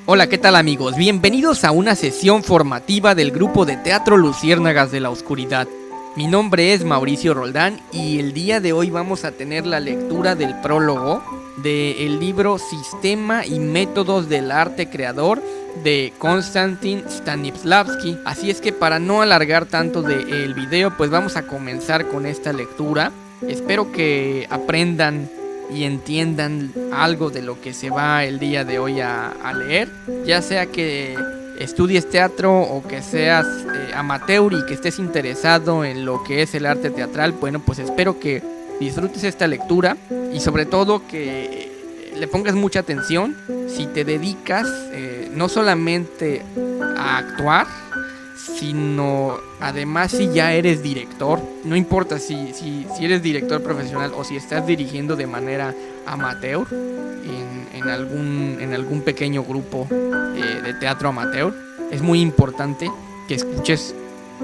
Hola, ¿qué tal amigos? Bienvenidos a una sesión formativa del grupo de teatro Luciérnagas de la Oscuridad. Mi nombre es Mauricio Roldán y el día de hoy vamos a tener la lectura del prólogo del libro Sistema y Métodos del Arte Creador de Konstantin Stanislavski. Así es que para no alargar tanto del video, pues vamos a comenzar con esta lectura. Espero que aprendan y entiendan algo de lo que se va el día de hoy a leer, ya sea que estudies teatro o que seas amateur y que estés interesado en lo que es el arte teatral. Bueno, pues espero que disfrutes esta lectura y sobre todo que le pongas mucha atención si te dedicas no solamente a actuar, sino además si ya eres director. No importa si eres director profesional o si estás dirigiendo de manera amateur en algún pequeño grupo de teatro amateur. Es muy importante que escuches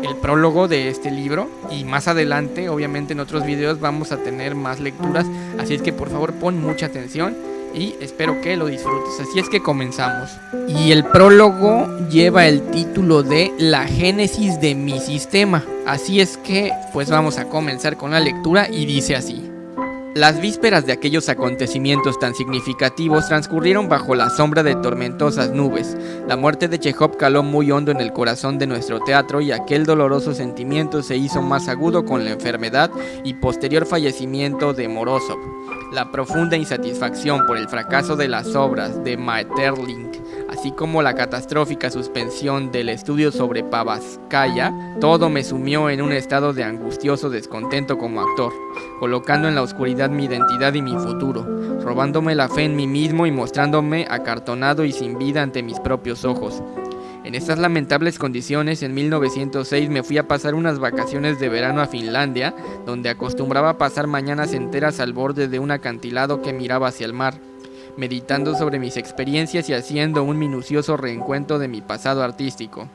el prólogo de este libro y más adelante, obviamente en otros videos vamos a tener más lecturas, así es que por favor pon mucha atención y espero que lo disfrutes. Así es que comenzamos. Y el prólogo lleva el título de La génesis de mi sistema. Así es que pues vamos a comenzar con la lectura y dice así. Las vísperas de aquellos acontecimientos tan significativos transcurrieron bajo la sombra de tormentosas nubes. La muerte de Chejov caló muy hondo en el corazón de nuestro teatro y aquel doloroso sentimiento se hizo más agudo con la enfermedad y posterior fallecimiento de Morozov. La profunda insatisfacción por el fracaso de las obras de Maeterlinck, así como la catastrófica suspensión del estudio sobre Pavlovskaya, todo me sumió en un estado de angustioso descontento como actor, colocando en la oscuridad mi identidad y mi futuro, robándome la fe en mí mismo y mostrándome acartonado y sin vida ante mis propios ojos. En estas lamentables condiciones, en 1906 me fui a pasar unas vacaciones de verano a Finlandia, donde acostumbraba pasar mañanas enteras al borde de un acantilado que miraba hacia el mar, meditando sobre mis experiencias y haciendo un minucioso reencuentro de mi pasado artístico.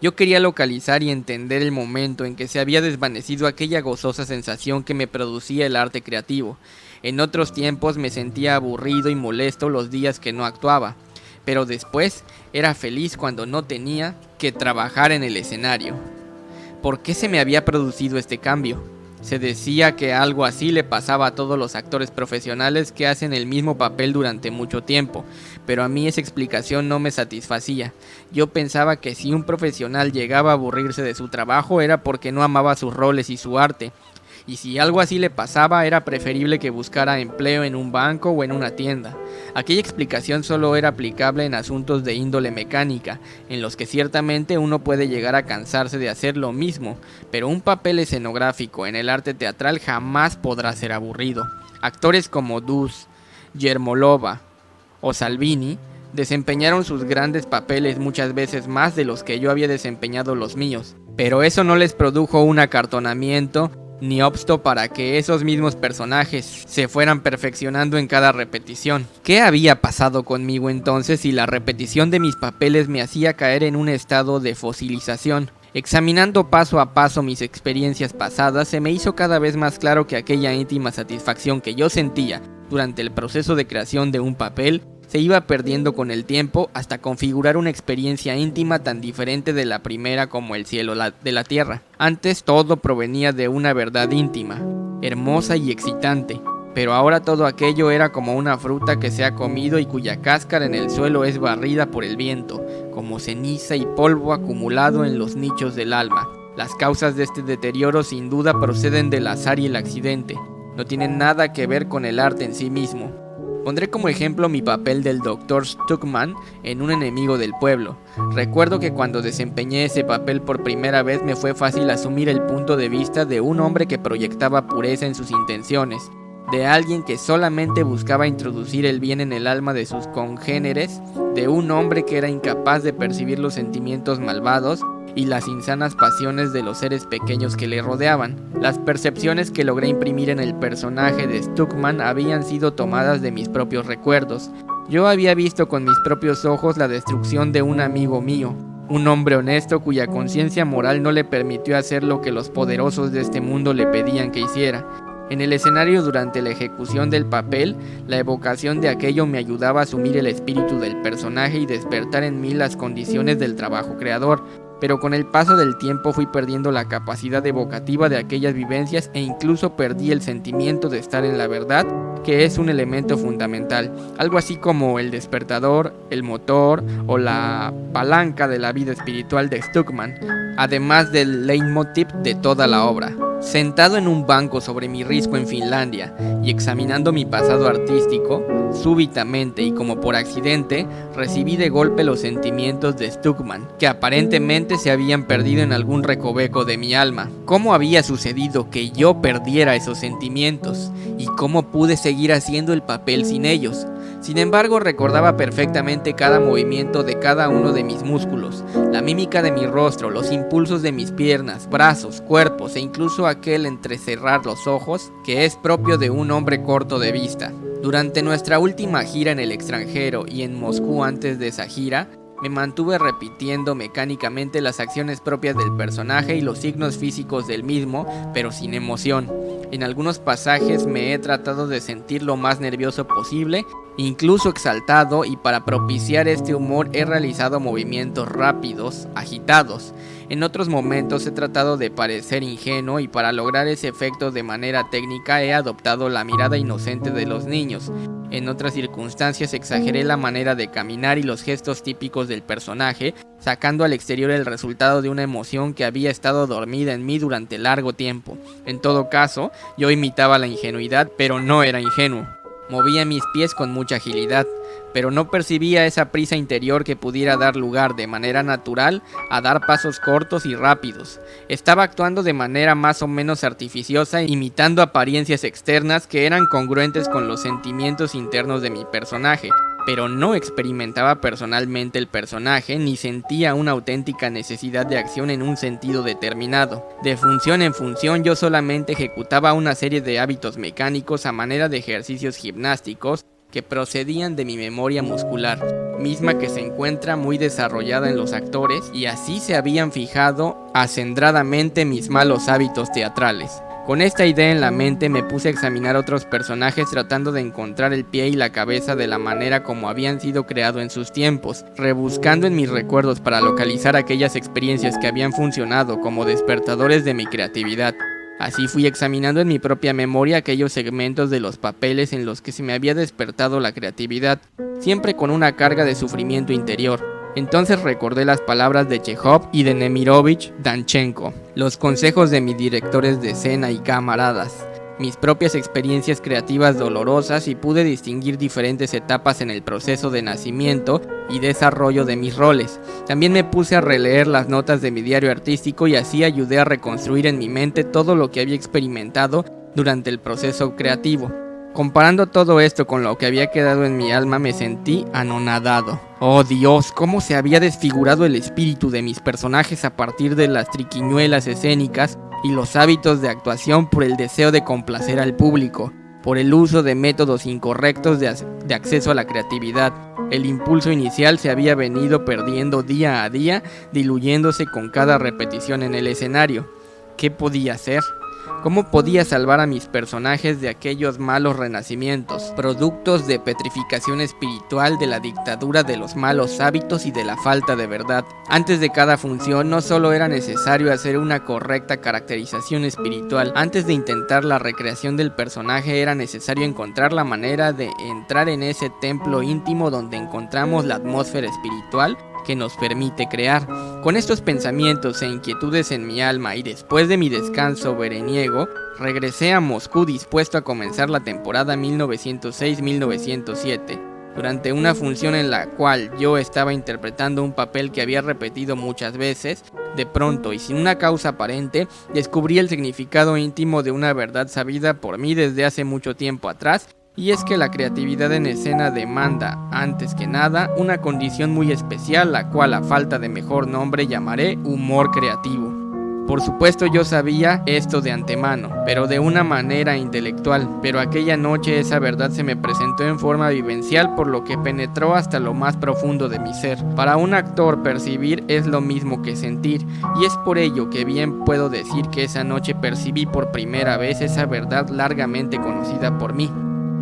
Yo quería localizar y entender el momento en que se había desvanecido aquella gozosa sensación que me producía el arte creativo. En otros tiempos me sentía aburrido y molesto los días que no actuaba, pero después era feliz cuando no tenía que trabajar en el escenario. ¿Por qué se me había producido este cambio? Se decía que algo así le pasaba a todos los actores profesionales que hacen el mismo papel durante mucho tiempo, pero a mí esa explicación no me satisfacía. Yo pensaba que si un profesional llegaba a aburrirse de su trabajo era porque no amaba sus roles y su arte, y si algo así le pasaba era preferible que buscara empleo en un banco o en una tienda. Aquella explicación solo era aplicable en asuntos de índole mecánica, en los que ciertamente uno puede llegar a cansarse de hacer lo mismo, pero un papel escenográfico en el arte teatral jamás podrá ser aburrido. Actores como Dus, Yermolova o Salvini desempeñaron sus grandes papeles muchas veces más de los que yo había desempeñado los míos, pero eso no les produjo un acartonamiento ni obstó para que esos mismos personajes se fueran perfeccionando en cada repetición. ¿Qué había pasado conmigo entonces si la repetición de mis papeles me hacía caer en un estado de fosilización? Examinando paso a paso mis experiencias pasadas, se me hizo cada vez más claro que aquella íntima satisfacción que yo sentía durante el proceso de creación de un papel se iba perdiendo con el tiempo hasta configurar una experiencia íntima tan diferente de la primera como el cielo de la tierra. Antes todo provenía de una verdad íntima, hermosa y excitante, pero ahora todo aquello era como una fruta que se ha comido y cuya cáscara en el suelo es barrida por el viento, como ceniza y polvo acumulado en los nichos del alma. Las causas de este deterioro sin duda proceden del azar y el accidente, no tienen nada que ver con el arte en sí mismo. Pondré como ejemplo mi papel del Dr. Stuckmann en Un enemigo del pueblo. Recuerdo que cuando desempeñé ese papel por primera vez me fue fácil asumir el punto de vista de un hombre que proyectaba pureza en sus intenciones, de alguien que solamente buscaba introducir el bien en el alma de sus congéneres, de un hombre que era incapaz de percibir los sentimientos malvados y las insanas pasiones de los seres pequeños que le rodeaban. Las percepciones que logré imprimir en el personaje de Stuckmann habían sido tomadas de mis propios recuerdos. Yo había visto con mis propios ojos la destrucción de un amigo mío, un hombre honesto cuya conciencia moral no le permitió hacer lo que los poderosos de este mundo le pedían que hiciera. En el escenario durante la ejecución del papel, la evocación de aquello me ayudaba a asumir el espíritu del personaje y despertar en mí las condiciones del trabajo creador, pero con el paso del tiempo fui perdiendo la capacidad evocativa de aquellas vivencias e incluso perdí el sentimiento de estar en la verdad, que es un elemento fundamental, algo así como el despertador, el motor o la palanca de la vida espiritual de Stuckmann, además del leitmotiv de toda la obra. Sentado en un banco sobre mi risco en Finlandia y examinando mi pasado artístico, súbitamente y como por accidente, recibí de golpe los sentimientos de Stuckmann, que aparentemente se habían perdido en algún recoveco de mi alma. ¿Cómo había sucedido que yo perdiera esos sentimientos? ¿Y cómo pude seguir haciendo el papel sin ellos? Sin embargo, recordaba perfectamente cada movimiento de cada uno de mis músculos, la mímica de mi rostro, los impulsos de mis piernas, brazos, cuerpos e incluso aquel entrecerrar los ojos que es propio de un hombre corto de vista. Durante nuestra última gira en el extranjero y en Moscú antes de esa gira, me mantuve repitiendo mecánicamente las acciones propias del personaje y los signos físicos del mismo, pero sin emoción. En algunos pasajes me he tratado de sentir lo más nervioso posible, incluso exaltado, y para propiciar este humor he realizado movimientos rápidos, agitados. En otros momentos he tratado de parecer ingenuo y para lograr ese efecto de manera técnica he adoptado la mirada inocente de los niños. En otras circunstancias exageré la manera de caminar y los gestos típicos del personaje, sacando al exterior el resultado de una emoción que había estado dormida en mí durante largo tiempo. En todo caso, yo imitaba la ingenuidad, pero no era ingenuo. Movía mis pies con mucha agilidad, pero no percibía esa prisa interior que pudiera dar lugar de manera natural a dar pasos cortos y rápidos. Estaba actuando de manera más o menos artificiosa, imitando apariencias externas que eran congruentes con los sentimientos internos de mi personaje, pero no experimentaba personalmente el personaje ni sentía una auténtica necesidad de acción en un sentido determinado. De función en función yo solamente ejecutaba una serie de hábitos mecánicos a manera de ejercicios gimnásticos que procedían de mi memoria muscular, misma que se encuentra muy desarrollada en los actores, y así se habían fijado acendradamente mis malos hábitos teatrales. Con esta idea en la mente me puse a examinar otros personajes tratando de encontrar el pie y la cabeza de la manera como habían sido creados en sus tiempos, rebuscando en mis recuerdos para localizar aquellas experiencias que habían funcionado como despertadores de mi creatividad. Así fui examinando en mi propia memoria aquellos segmentos de los papeles en los que se me había despertado la creatividad, siempre con una carga de sufrimiento interior. Entonces recordé las palabras de Chekhov y de Nemirovich Danchenko, los consejos de mis directores de escena y camaradas, mis propias experiencias creativas dolorosas, y pude distinguir diferentes etapas en el proceso de nacimiento y desarrollo de mis roles. También me puse a releer las notas de mi diario artístico y así ayudé a reconstruir en mi mente todo lo que había experimentado durante el proceso creativo. Comparando todo esto con lo que había quedado en mi alma, me sentí anonadado. Oh Dios, cómo se había desfigurado el espíritu de mis personajes a partir de las triquiñuelas escénicas y los hábitos de actuación por el deseo de complacer al público, por el uso de métodos incorrectos de acceso a la creatividad. El impulso inicial se había venido perdiendo día a día, diluyéndose con cada repetición en el escenario. ¿Qué podía hacer? ¿Cómo podía salvar a mis personajes de aquellos malos renacimientos, productos de petrificación espiritual, de la dictadura de los malos hábitos y de la falta de verdad? Antes de cada función no solo era necesario hacer una correcta caracterización espiritual, antes de intentar la recreación del personaje era necesario encontrar la manera de entrar en ese templo íntimo donde encontramos la atmósfera espiritual que nos permite crear. Con estos pensamientos e inquietudes en mi alma y después de mi descanso veraniego, regresé a Moscú dispuesto a comenzar la temporada 1906-1907. Durante una función en la cual yo estaba interpretando un papel que había repetido muchas veces, de pronto y sin una causa aparente, descubrí el significado íntimo de una verdad sabida por mí desde hace mucho tiempo atrás, y es que la creatividad en escena demanda, antes que nada, una condición muy especial, la cual a falta de mejor nombre llamaré humor creativo. Por supuesto yo sabía esto de antemano, pero de una manera intelectual, pero aquella noche esa verdad se me presentó en forma vivencial, por lo que penetró hasta lo más profundo de mi ser. Para un actor percibir es lo mismo que sentir, y es por ello que bien puedo decir que esa noche percibí por primera vez esa verdad largamente conocida por mí.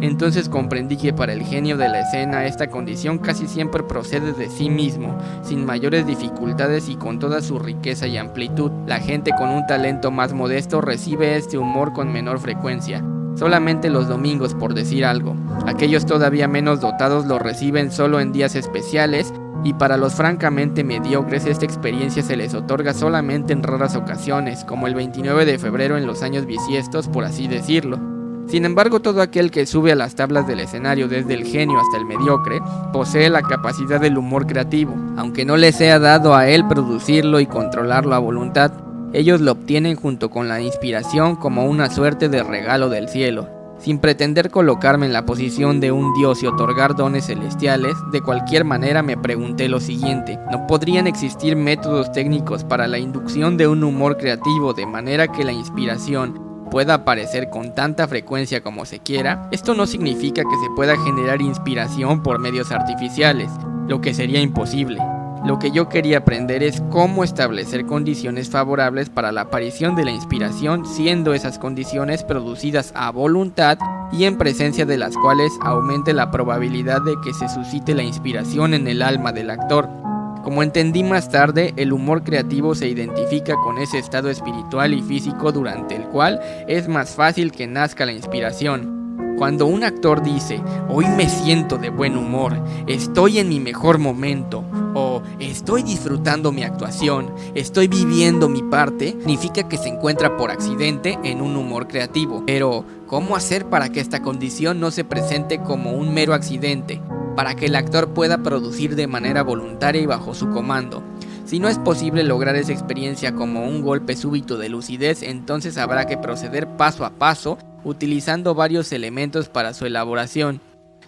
Entonces comprendí que para el genio de la escena esta condición casi siempre procede de sí mismo, sin mayores dificultades y con toda su riqueza y amplitud. La gente con un talento más modesto recibe este humor con menor frecuencia, solamente los domingos, por decir algo. Aquellos todavía menos dotados lo reciben solo en días especiales, y para los francamente mediocres esta experiencia se les otorga solamente en raras ocasiones, como el 29 de febrero en los años bisiestos, por así decirlo. Sin embargo, todo aquel que sube a las tablas del escenario desde el genio hasta el mediocre posee la capacidad del humor creativo, aunque no les sea dado a él producirlo y controlarlo a voluntad. Ellos lo obtienen junto con la inspiración como una suerte de regalo del cielo. Sin pretender colocarme en la posición de un dios y otorgar dones celestiales, de cualquier manera me pregunté lo siguiente: ¿no podrían existir métodos técnicos para la inducción de un humor creativo de manera que la inspiración pueda aparecer con tanta frecuencia como se quiera? Esto no significa que se pueda generar inspiración por medios artificiales, lo que sería imposible. Lo que yo quería aprender es cómo establecer condiciones favorables para la aparición de la inspiración, siendo esas condiciones producidas a voluntad y en presencia de las cuales aumente la probabilidad de que se suscite la inspiración en el alma del actor. Como entendí más tarde, el humor creativo se identifica con ese estado espiritual y físico durante el cual es más fácil que nazca la inspiración. Cuando un actor dice: hoy me siento de buen humor, estoy en mi mejor momento, o estoy disfrutando mi actuación, estoy viviendo mi parte, significa que se encuentra por accidente en un humor creativo. Pero, ¿cómo hacer para que esta condición no se presente como un mero accidente? Para que el actor pueda producir de manera voluntaria y bajo su comando. Si no es posible lograr esa experiencia como un golpe súbito de lucidez, entonces habrá que proceder paso a paso, utilizando varios elementos para su elaboración.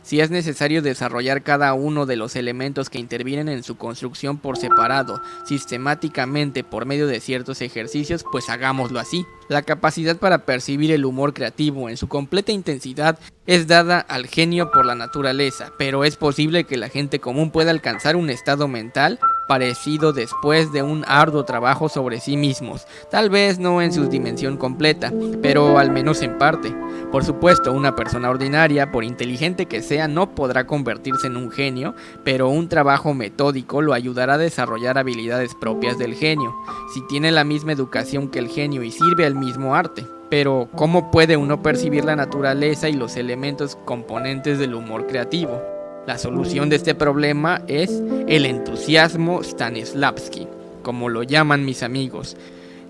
Si es necesario desarrollar cada uno de los elementos que intervienen en su construcción por separado, sistemáticamente por medio de ciertos ejercicios, pues hagámoslo así. La capacidad para percibir el humor creativo en su completa intensidad es dada al genio por la naturaleza, pero es posible que la gente común pueda alcanzar un estado mental parecido después de un arduo trabajo sobre sí mismos, tal vez no en su dimensión completa, pero al menos en parte. Por supuesto, una persona ordinaria, por inteligente que sea, no podrá convertirse en un genio, pero un trabajo metódico lo ayudará a desarrollar habilidades propias del genio, si tiene la misma educación que el genio y sirve al mismo arte. Pero, ¿cómo puede uno percibir la naturaleza y los elementos componentes del humor creativo? La solución de este problema es el entusiasmo Stanislavski, como lo llaman mis amigos.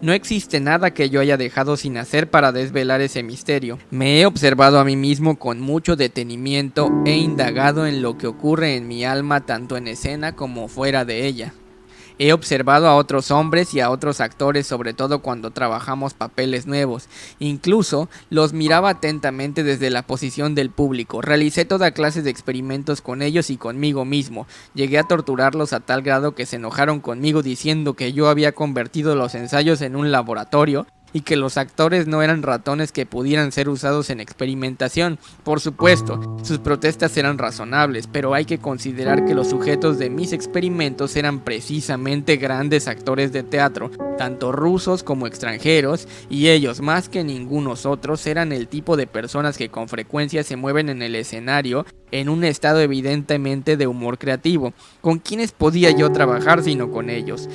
No existe nada que yo haya dejado sin hacer para desvelar ese misterio. Me he observado a mí mismo con mucho detenimiento e indagado en lo que ocurre en mi alma tanto en escena como fuera de ella. He observado a otros hombres y a otros actores, sobre todo cuando trabajamos papeles nuevos. Incluso los miraba atentamente desde la posición del público. Realicé toda clase de experimentos con ellos y conmigo mismo. Llegué a torturarlos a tal grado que se enojaron conmigo diciendo que yo había convertido los ensayos en un laboratorio y que los actores no eran ratones que pudieran ser usados en experimentación. Por supuesto, sus protestas eran razonables, pero hay que considerar que los sujetos de mis experimentos eran precisamente grandes actores de teatro, tanto rusos como extranjeros, y ellos, más que ningunos otros, eran el tipo de personas que con frecuencia se mueven en el escenario en un estado evidentemente de humor creativo. ¿Con quiénes podía yo trabajar sino con ellos?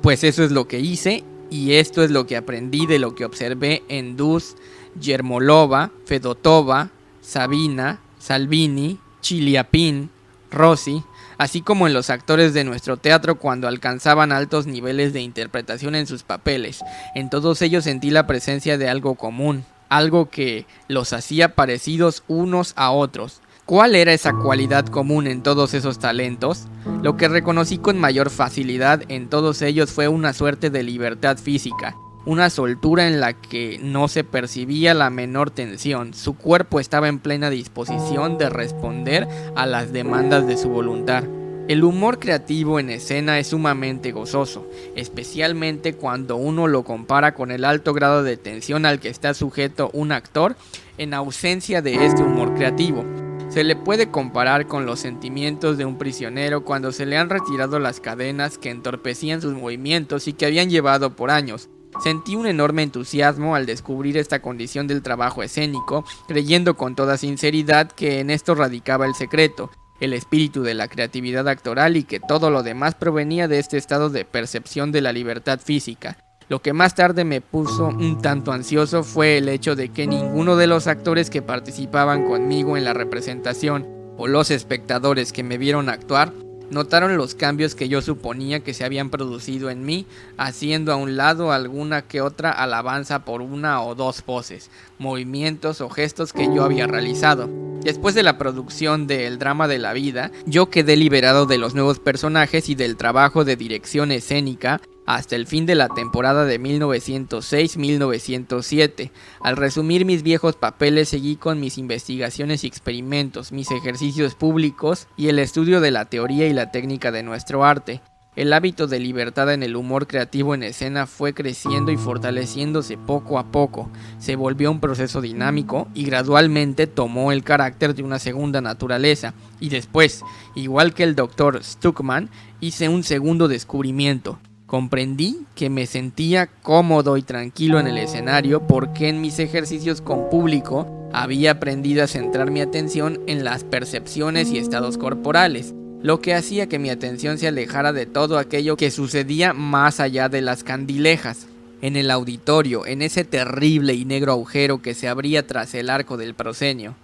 Pues eso es lo que hice. Y esto es lo que aprendí de lo que observé en Dus, Yermolova, Fedotova, Sabina, Salvini, Chiliapin, Rossi, así como en los actores de nuestro teatro cuando alcanzaban altos niveles de interpretación en sus papeles. En todos ellos sentí la presencia de algo común, algo que los hacía parecidos unos a otros. ¿Cuál era esa cualidad común en todos esos talentos? Lo que reconocí con mayor facilidad en todos ellos fue una suerte de libertad física, una soltura en la que no se percibía la menor tensión. Su cuerpo estaba en plena disposición de responder a las demandas de su voluntad. El humor creativo en escena es sumamente gozoso, especialmente cuando uno lo compara con el alto grado de tensión al que está sujeto un actor en ausencia de este humor creativo. Se le puede comparar con los sentimientos de un prisionero cuando se le han retirado las cadenas que entorpecían sus movimientos y que habían llevado por años. Sentí un enorme entusiasmo al descubrir esta condición del trabajo escénico, creyendo con toda sinceridad que en esto radicaba el secreto, el espíritu de la creatividad actoral, y que todo lo demás provenía de este estado de percepción de la libertad física. Lo que más tarde me puso un tanto ansioso fue el hecho de que ninguno de los actores que participaban conmigo en la representación, o los espectadores que me vieron actuar, notaron los cambios que yo suponía que se habían producido en mí, haciendo a un lado alguna que otra alabanza por una o dos poses, movimientos o gestos que yo había realizado. Después de la producción de El drama de la vida, yo quedé liberado de los nuevos personajes y del trabajo de dirección escénica hasta el fin de la temporada de 1906-1907. Al resumir mis viejos papeles, seguí con mis investigaciones y experimentos, mis ejercicios públicos y el estudio de la teoría y la técnica de nuestro arte. El hábito de libertad en el humor creativo en escena fue creciendo y fortaleciéndose poco a poco. Se volvió un proceso dinámico y gradualmente tomó el carácter de una segunda naturaleza. Y después, igual que el Dr. Stuckmann, hice un segundo descubrimiento. Comprendí que me sentía cómodo y tranquilo en el escenario porque en mis ejercicios con público había aprendido a centrar mi atención en las percepciones y estados corporales, lo que hacía que mi atención se alejara de todo aquello que sucedía más allá de las candilejas. En el auditorio, en ese terrible y negro agujero que se abría tras el arco del proscenio.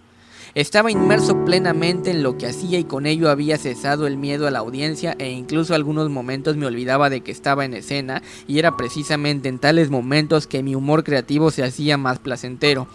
Estaba inmerso plenamente en lo que hacía y con ello había cesado el miedo a la audiencia, e incluso algunos momentos me olvidaba de que estaba en escena, y era precisamente en tales momentos que mi humor creativo se hacía más placentero.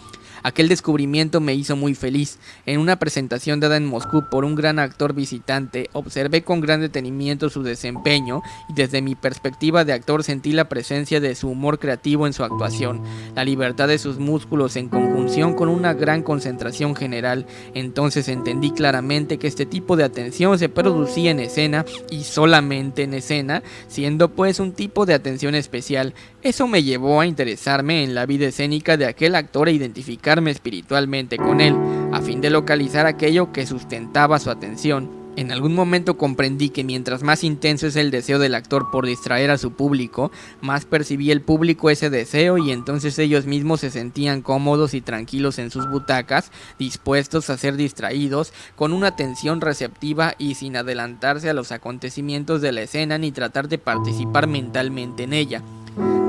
Aquel descubrimiento me hizo muy feliz. En una presentación dada en Moscú por un gran actor visitante, observé con gran detenimiento su desempeño y desde mi perspectiva de actor sentí la presencia de su humor creativo en su actuación, la libertad de sus músculos en conjunción con una gran concentración general. Entonces entendí claramente que este tipo de atención se producía en escena y solamente en escena, siendo pues un tipo de atención especial. Eso me llevó a interesarme en la vida escénica de aquel actor e identificarme espiritualmente con él, a fin de localizar aquello que sustentaba su atención. En algún momento comprendí que mientras más intenso es el deseo del actor por distraer a su público, más percibía el público ese deseo, y entonces ellos mismos se sentían cómodos y tranquilos en sus butacas, dispuestos a ser distraídos, con una atención receptiva y sin adelantarse a los acontecimientos de la escena ni tratar de participar mentalmente en ella.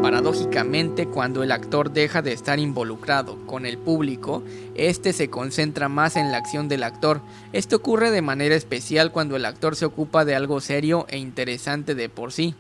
Paradójicamente, cuando el actor deja de estar involucrado con el público, este se concentra más en la acción del actor. Esto ocurre de manera especial cuando el actor se ocupa de algo serio e interesante de por sí.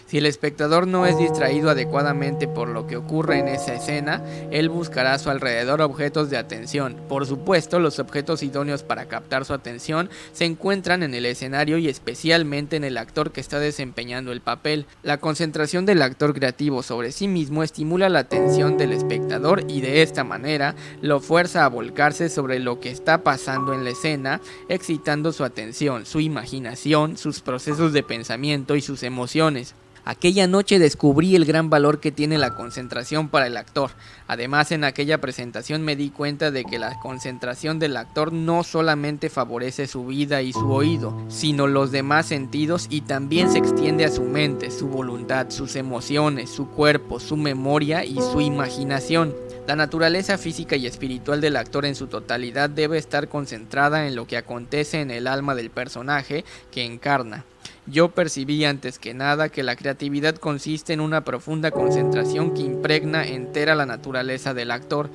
Si el espectador no es distraído adecuadamente por lo que ocurre en esa escena, él buscará a su alrededor objetos de atención. Por supuesto, los objetos idóneos para captar su atención se encuentran en el escenario y especialmente en el actor que está desempeñando el papel. La concentración del actor creativo sobre sí mismo estimula la atención del espectador y de esta manera lo fuerza a volcarse sobre lo que está pasando en la escena, excitando su atención, su imaginación, sus procesos de pensamiento y sus emociones. Aquella noche descubrí el gran valor que tiene la concentración para el actor. Además, en aquella presentación me di cuenta de que la concentración del actor no solamente favorece su vida y su oído, sino los demás sentidos, y también se extiende a su mente, su voluntad, sus emociones, su cuerpo, su memoria y su imaginación. La naturaleza física y espiritual del actor en su totalidad debe estar concentrada en lo que acontece en el alma del personaje que encarna. Yo percibí antes que nada que la creatividad consiste en una profunda concentración que impregna entera la naturaleza del actor.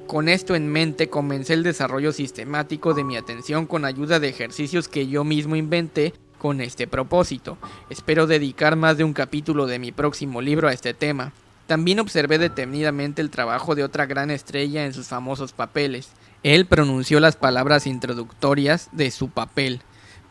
Con esto en mente comencé el desarrollo sistemático de mi atención con ayuda de ejercicios que yo mismo inventé con este propósito. Espero dedicar más de un capítulo de mi próximo libro a este tema. También observé detenidamente el trabajo de otra gran estrella en sus famosos papeles. Él pronunció las palabras introductorias de su papel,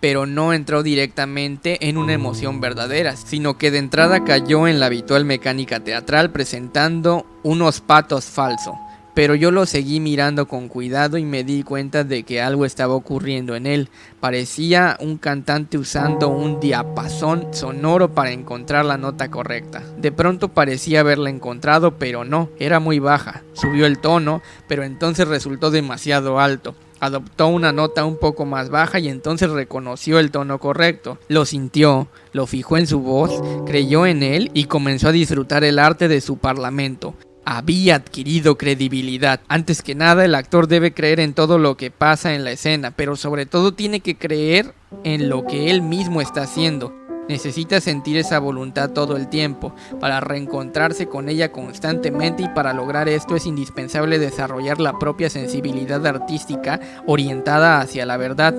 pero no entró directamente en una emoción verdadera, sino que de entrada cayó en la habitual mecánica teatral presentando unos patos falso, pero yo lo seguí mirando con cuidado y me di cuenta de que algo estaba ocurriendo en él. Parecía un cantante usando un diapasón sonoro para encontrar la nota correcta. De pronto parecía haberla encontrado, pero no, era muy baja. Subió el tono, pero entonces resultó demasiado alto. Adoptó una nota un poco más baja y entonces reconoció el tono correcto. Lo sintió, lo fijó en su voz, creyó en él y comenzó a disfrutar el arte de su parlamento. Había adquirido credibilidad. Antes que nada, el actor debe creer en todo lo que pasa en la escena, pero sobre todo tiene que creer en lo que él mismo está haciendo. Necesita sentir esa voluntad todo el tiempo, para reencontrarse con ella constantemente, y para lograr esto es indispensable desarrollar la propia sensibilidad artística orientada hacia la verdad.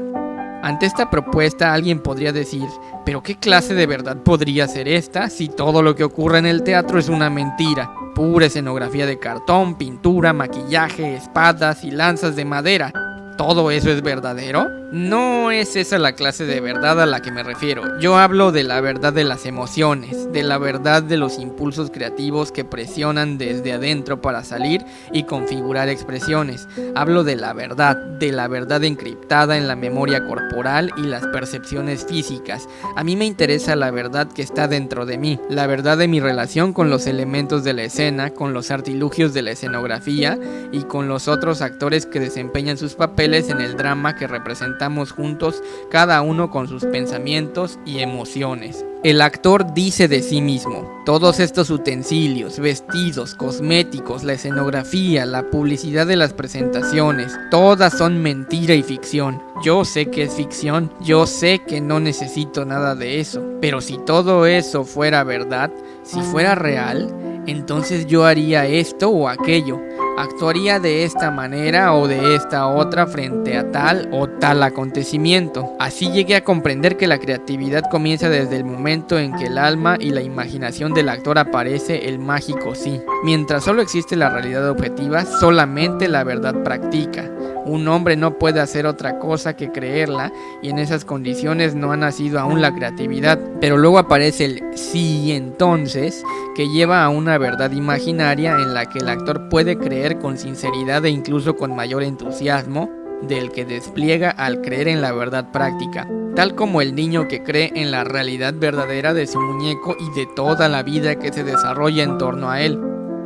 Ante esta propuesta alguien podría decir, ¿pero qué clase de verdad podría ser esta si todo lo que ocurre en el teatro es una mentira? Pura escenografía de cartón, pintura, maquillaje, espadas y lanzas de madera. ¿Todo eso es verdadero? No es esa la clase de verdad a la que me refiero. Yo hablo de la verdad de las emociones, de la verdad de los impulsos creativos que presionan desde adentro para salir y configurar expresiones. Hablo de la verdad encriptada en la memoria corporal y las percepciones físicas. A mí me interesa la verdad que está dentro de mí, la verdad de mi relación con los elementos de la escena, con los artilugios de la escenografía y con los otros actores que desempeñan sus papeles en el drama que representamos juntos, cada uno con sus pensamientos y emociones. El actor dice de sí mismo, todos estos utensilios, vestidos, cosméticos, la escenografía, la publicidad de las presentaciones, todas son mentira y ficción. Yo sé que es ficción, yo sé que no necesito nada de eso, pero si todo eso fuera verdad, si fuera real, entonces yo haría esto o aquello. Actuaría de esta manera o de esta otra frente a tal o tal acontecimiento. Así llegué a comprender que la creatividad comienza desde el momento en que el alma y la imaginación del actor aparece el mágico sí. Mientras solo existe la realidad objetiva, solamente la verdad practica. Un hombre no puede hacer otra cosa que creerla, y en esas condiciones no ha nacido aún la creatividad. Pero luego aparece el sí y entonces, que lleva a una verdad imaginaria en la que el actor puede creer con sinceridad e incluso con mayor entusiasmo del que despliega al creer en la verdad práctica, tal como el niño que cree en la realidad verdadera de su muñeco y de toda la vida que se desarrolla en torno a él.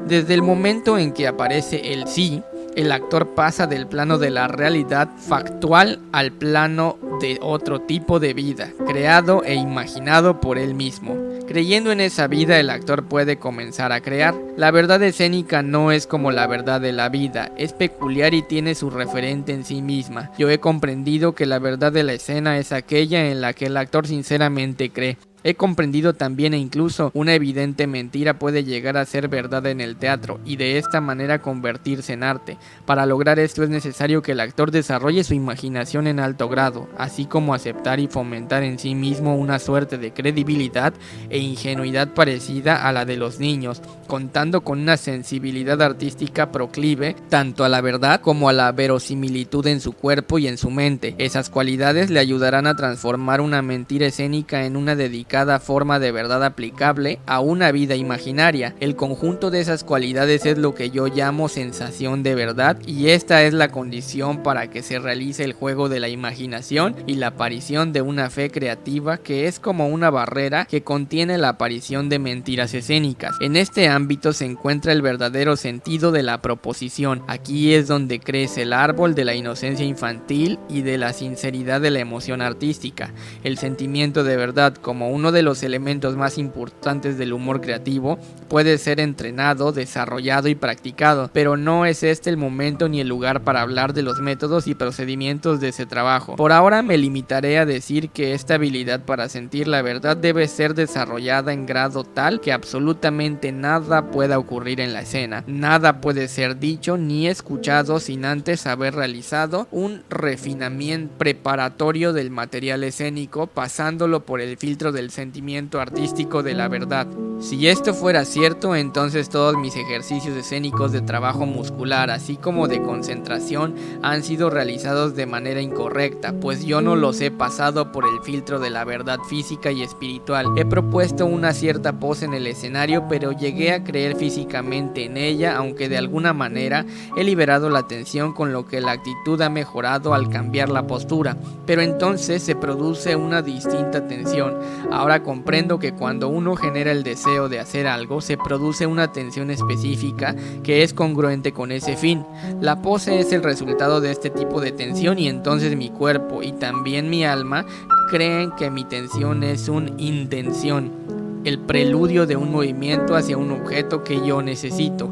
Desde el momento en que aparece el sí, el actor pasa del plano de la realidad factual al plano de otro tipo de vida, creado e imaginado por él mismo. Creyendo en esa vida, el actor puede comenzar a crear. La verdad escénica no es como la verdad de la vida, es peculiar y tiene su referente en sí misma. Yo he comprendido que la verdad de la escena es aquella en la que el actor sinceramente cree. He comprendido también e incluso una evidente mentira puede llegar a ser verdad en el teatro y de esta manera convertirse en arte. Para lograr esto es necesario que el actor desarrolle su imaginación en alto grado, así como aceptar y fomentar en sí mismo una suerte de credibilidad e ingenuidad parecida a la de los niños, contando con una sensibilidad artística proclive tanto a la verdad como a la verosimilitud en su cuerpo y en su mente. Esas cualidades le ayudarán a transformar una mentira escénica en una dedicada forma de verdad aplicable a una vida imaginaria. El conjunto de esas cualidades es lo que yo llamo sensación de verdad, y esta es la condición para que se realice el juego de la imaginación y la aparición de una fe creativa que es como una barrera que contiene la aparición de mentiras escénicas. En este ámbito se encuentra el verdadero sentido de la proposición. Aquí es donde crece el árbol de la inocencia infantil y de la sinceridad de la emoción artística. El sentimiento de verdad, como uno de los elementos más importantes del humor creativo, puede ser entrenado, desarrollado y practicado, pero no es este el momento ni el lugar para hablar de los métodos y procedimientos de ese trabajo. Por ahora me limitaré a decir que esta habilidad para sentir la verdad debe ser desarrollada en grado tal que absolutamente nada pueda ocurrir en la escena. Nada puede ser dicho ni escuchado sin antes haber realizado un refinamiento preparatorio del material escénico, pasándolo por el filtro del sentimiento artístico de la verdad. Si esto fuera cierto, entonces todos mis ejercicios escénicos de trabajo muscular, así como de concentración, han sido realizados de manera incorrecta, pues yo no los he pasado por el filtro de la verdad física y espiritual. He propuesto una cierta pose en el escenario, pero llegué a creer físicamente en ella, aunque de alguna manera he liberado la tensión, con lo que la actitud ha mejorado al cambiar la postura. Pero entonces se produce una distinta tensión. Ahora comprendo que cuando uno genera el deseo de hacer algo, se produce una tensión específica que es congruente con ese fin. La pose es el resultado de este tipo de tensión, y entonces mi cuerpo y también mi alma creen que mi tensión es una intención, el preludio de un movimiento hacia un objeto que yo necesito.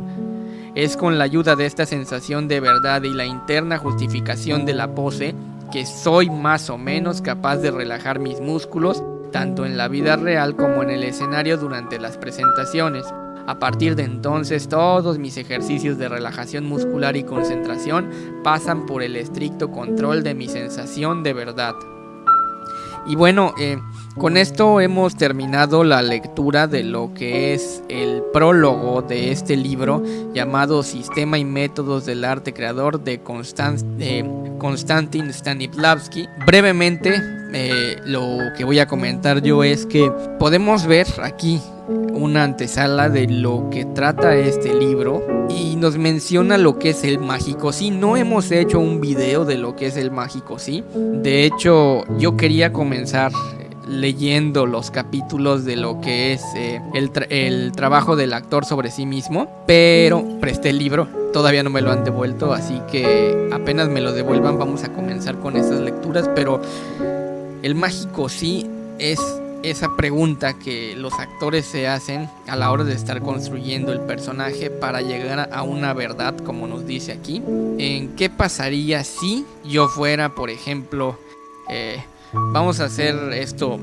Es con la ayuda de esta sensación de verdad y la interna justificación de la pose que soy más o menos capaz de relajar mis músculos, tanto en la vida real como en el escenario durante las presentaciones. A partir de entonces, todos mis ejercicios de relajación muscular y concentración pasan por el estricto control de mi sensación de verdad. Y bueno, con esto hemos terminado la lectura de lo que es el prólogo de este libro llamado Sistema y Métodos del Arte Creador de Konstantin Stanislavski. Brevemente, lo que voy a comentar yo es que podemos ver aquí una antesala de lo que trata este libro y nos menciona lo que es el mágico sí. No hemos hecho un video de lo que es el mágico sí. De hecho, yo quería comenzar leyendo los capítulos de lo que es el trabajo del actor sobre sí mismo, pero presté el libro, todavía no me lo han devuelto, así que apenas me lo devuelvan vamos a comenzar con esas lecturas. Pero el mágico sí es esa pregunta que los actores se hacen a la hora de estar construyendo el personaje para llegar a una verdad, como nos dice aquí. ¿En qué pasaría si yo fuera, por ejemplo, vamos a hacer esto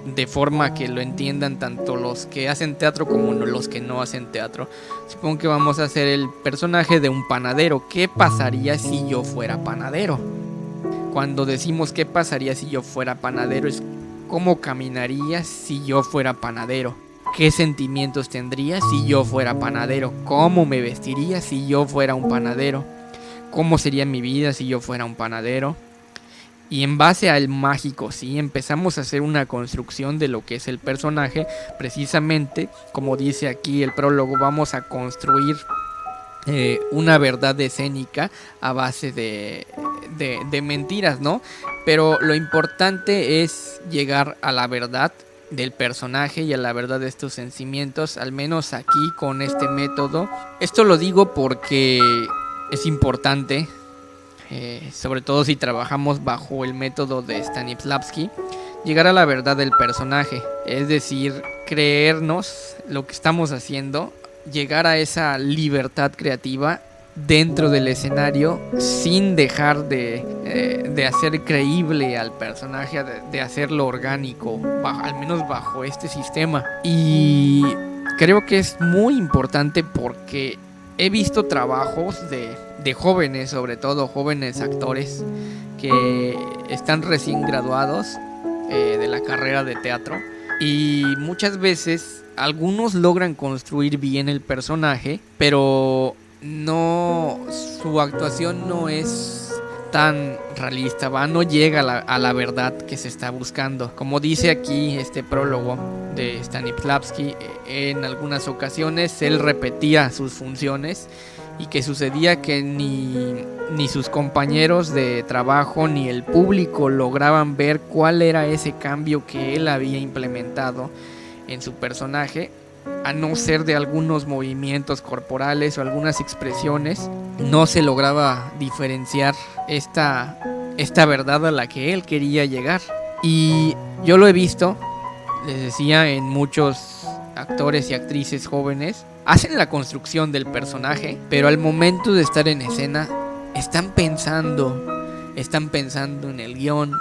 de forma que lo entiendan tanto los que hacen teatro como los que no hacen teatro? Supongo que vamos a hacer el personaje de un panadero. ¿Qué pasaría si yo fuera panadero? Cuando decimos qué pasaría si yo fuera panadero, es cómo caminaría si yo fuera panadero, qué sentimientos tendría si yo fuera panadero, cómo me vestiría si yo fuera un panadero, cómo sería mi vida si yo fuera un panadero. Y en base al mágico sí empezamos a hacer una construcción de lo que es el personaje. Precisamente como dice aquí el prólogo, vamos a construir una verdad escénica a base de mentiras, ¿no? Pero lo importante es llegar a la verdad del personaje y a la verdad de estos sentimientos, al menos aquí con este método. Esto lo digo porque es importante, sobre todo si trabajamos bajo el método de Stanislavski, llegar a la verdad del personaje, es decir, creernos lo que estamos haciendo, llegar a esa libertad creativa dentro del escenario sin dejar de hacer creíble al personaje, de hacerlo orgánico, al menos bajo este sistema. Y creo que es muy importante porque he visto trabajos de jóvenes, sobre todo jóvenes actores que están recién graduados de la carrera de teatro, y muchas veces algunos logran construir bien el personaje, pero su actuación no es tan realista, no llega a la verdad que se está buscando. Como dice aquí este prólogo de Stanislavski, en algunas ocasiones él repetía sus funciones y que sucedía que ni sus compañeros de trabajo ni el público lograban ver cuál era ese cambio que él había implementado en su personaje, a no ser de algunos movimientos corporales o algunas expresiones. No se lograba diferenciar esta verdad a la que él quería llegar. Y yo lo he visto, les decía, en muchos actores y actrices jóvenes. Hacen la construcción del personaje, pero al momento de estar en escena están pensando en el guión,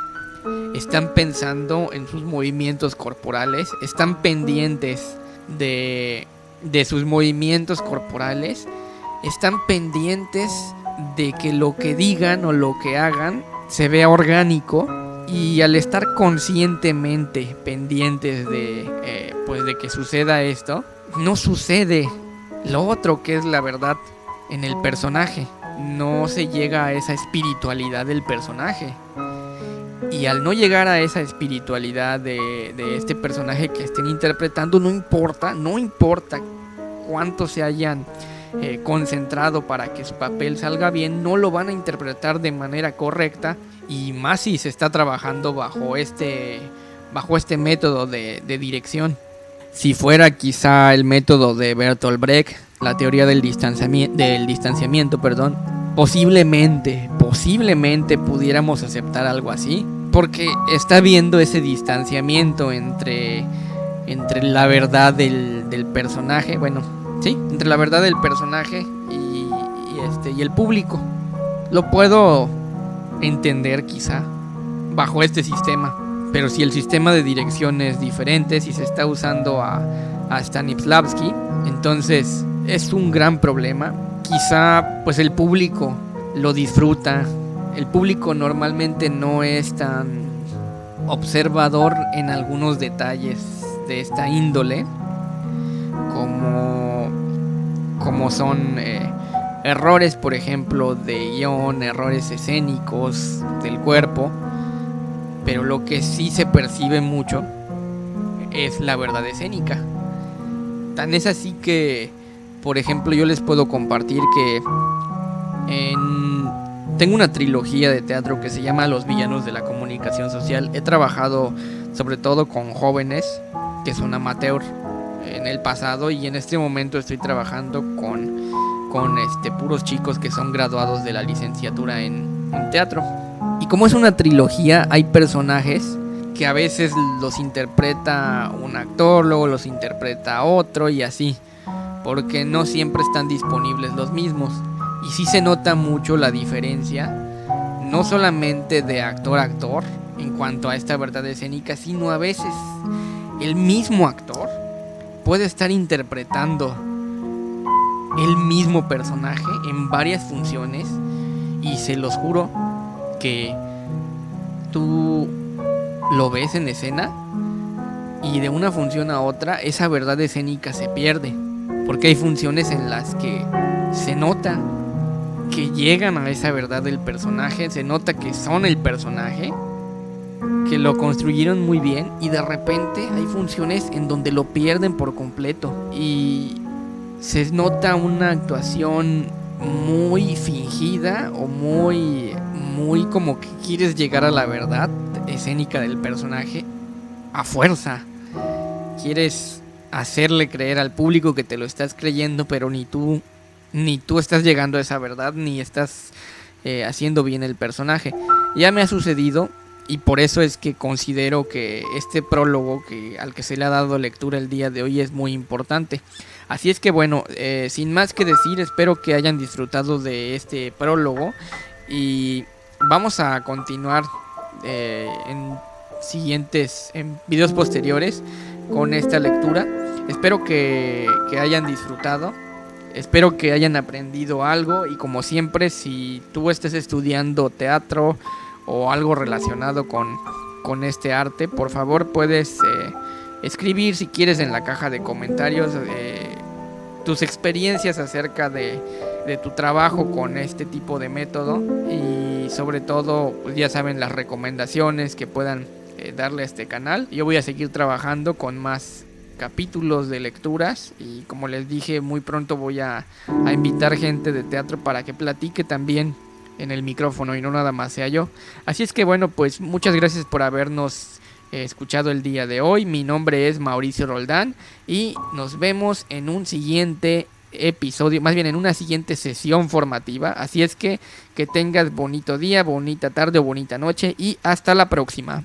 están pensando en sus movimientos corporales, están pendientes de sus movimientos corporales, están pendientes de que lo que digan o lo que hagan se vea orgánico, Y al estar conscientemente pendientes de que suceda esto, no sucede lo otro que es la verdad en el personaje. No se llega a esa espiritualidad del personaje. Y al no llegar a esa espiritualidad de este personaje que estén interpretando, no importa cuánto se hayan concentrado para que su papel salga bien, no lo van a interpretar de manera correcta, y más si se está trabajando bajo este método de dirección. Si fuera quizá el método de Bertolt Brecht, la teoría del distanciamiento, posiblemente pudiéramos aceptar algo así, porque está viendo ese distanciamiento entre la verdad del personaje, entre la verdad del personaje y el público. Lo puedo entender quizá bajo este sistema, pero si el sistema de dirección es diferente, si se está usando a Stanislavski, entonces es un gran problema. Quizá pues el público lo disfruta. El público normalmente no es tan observador en algunos detalles de esta índole, como son errores, por ejemplo, de guión, errores escénicos del cuerpo. Pero lo que sí se percibe mucho es la verdad escénica. Tan es así que, por ejemplo, yo les puedo compartir que tengo una trilogía de teatro que se llama Los villanos de la comunicación social. He trabajado sobre todo con jóvenes que son amateur en el pasado, y en este momento estoy trabajando con puros chicos que son graduados de la licenciatura en teatro. Y como es una trilogía, hay personajes que a veces los interpreta un actor, luego los interpreta otro y así, porque no siempre están disponibles los mismos. Y sí se nota mucho la diferencia, no solamente de actor a actor en cuanto a esta verdad escénica, sino a veces el mismo actor puede estar interpretando el mismo personaje en varias funciones, y se los juro que tú lo ves en escena y de una función a otra esa verdad escénica se pierde, porque hay funciones en las que se nota que llegan a esa verdad del personaje, se nota que son el personaje, que lo construyeron muy bien, y de repente hay funciones en donde lo pierden por completo y se nota una actuación muy fingida o muy como que quieres llegar a la verdad escénica del personaje a fuerza. Quieres hacerle creer al público que te lo estás creyendo, pero ni tú estás llegando a esa verdad, ni estás haciendo bien el personaje. Ya me ha sucedido, y por eso es que considero que este prólogo al que se le ha dado lectura el día de hoy es muy importante. Así es que bueno, sin más que decir, espero que hayan disfrutado de este prólogo, y vamos a continuar en videos posteriores con esta lectura. Espero que hayan disfrutado, espero que hayan aprendido algo, y como siempre, si tú estés estudiando teatro o algo relacionado con este arte, por favor puedes escribir, si quieres, en la caja de comentarios tus experiencias acerca de tu trabajo con este tipo de método, y sobre todo, pues ya saben, las recomendaciones que puedan darle a este canal. Yo voy a seguir trabajando con más capítulos de lecturas, y como les dije, muy pronto voy a invitar gente de teatro para que platique también en el micrófono y no nada más sea yo. Así es que bueno, pues muchas gracias por habernos escuchado el día de hoy. Mi nombre es Mauricio Roldán, y nos vemos en un siguiente episodio, más bien en una siguiente sesión formativa. Así es que tengas bonito día, bonita tarde o bonita noche, y hasta la próxima.